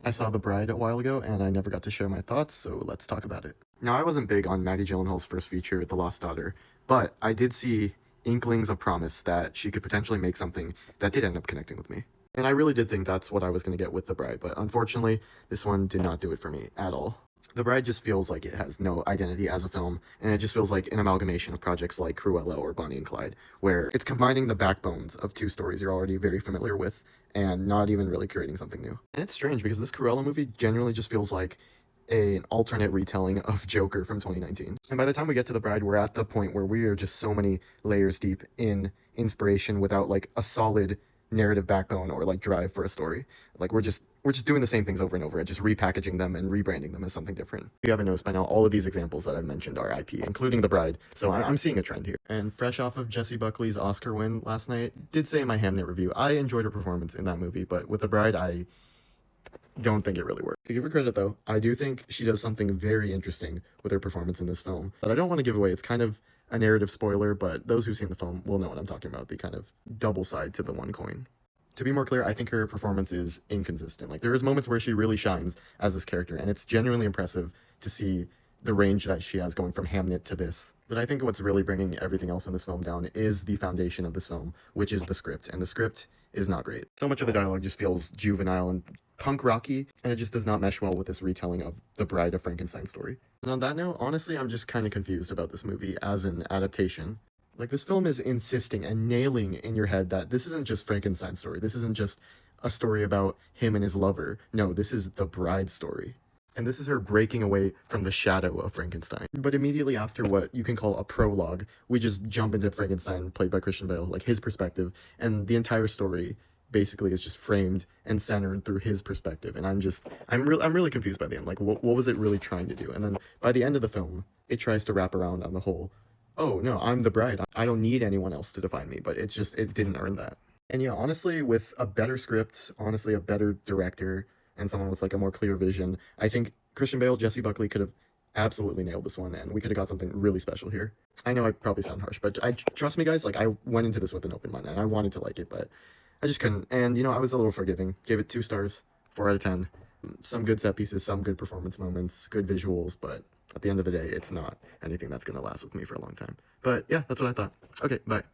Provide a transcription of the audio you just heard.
I saw The Bride a while ago and I never got to share my thoughts, so let's talk about it. Now, I wasn't big on Maggie Gyllenhaal's first feature, The Lost Daughter, but I did see inklings of promise that she could potentially make something that did end up connecting with me. And I really did think that's what I was going to get with The Bride, but unfortunately, this one did not do it for me at all. The Bride just feels like it has no identity as a film, and it just feels like an amalgamation of projects like Cruella or Bonnie and Clyde, where it's combining the backbones of two stories you're already very familiar with, and not even really creating something new. And it's strange because this Cruella movie genuinely just feels like an alternate retelling of Joker from 2019. And by the time we get to The Bride, we're at the point where we are just so many layers deep in inspiration without like a solid narrative backbone or like drive for a story. Like we're just doing the same things over and over and just repackaging them and rebranding them as something different. If you haven't noticed by now, all of these examples that I've mentioned are IP, including The Bride. So I'm seeing a trend here. And fresh off of Jessie Buckley's Oscar win last night, did say in my Hamnet review, I enjoyed her performance in that movie, but with The Bride, I don't think it really worked. To give her credit though, I do think she does something very interesting with her performance in this film. But I don't want to give away, it's kind of a narrative spoiler, but those who've seen the film will know what I'm talking about, the kind of double side to the one coin. To be more clear, I think her performance is inconsistent. Like, there is moments where she really shines as this character, and it's genuinely impressive to see the range that she has going from Hamnet to this. But I think what's really bringing everything else in this film down is the foundation of this film, which is the script, and the script is not great. So much of the dialogue just feels juvenile and punk rocky, and it just does not mesh well with this retelling of the Bride of Frankenstein story. And on that note, honestly, I'm just kind of confused about this movie as an adaptation. Like, this film is insisting and nailing in your head that this isn't just Frankenstein's story. This isn't just a story about him and his lover. No, this is the Bride's story. And this is her breaking away from the shadow of Frankenstein. But immediately after what you can call a prologue, we just jump into Frankenstein, played by Christian Bale, like his perspective, and the entire story basically is just framed and centered through his perspective. And I'm really confused by the end. Like, what was it really trying to do? And then by the end of the film, it tries to wrap around on the whole, oh no, I'm the bride. I don't need anyone else to define me, but it didn't earn that. And yeah, honestly, with a better script, honestly, a better director, and someone with like a more clear vision, I think Christian Bale, Jessie Buckley could have absolutely nailed this one, and we could have got something really special here. I know I probably sound harsh, but trust me guys, like, I went into this with an open mind, and I wanted to like it, but I just couldn't. And you know, I was a little forgiving. Gave it 2 stars, 4 out of 10. Some good set pieces, some good performance moments, good visuals, but at the end of the day, it's not anything that's going to last with me for a long time. But yeah, that's what I thought. Okay, bye.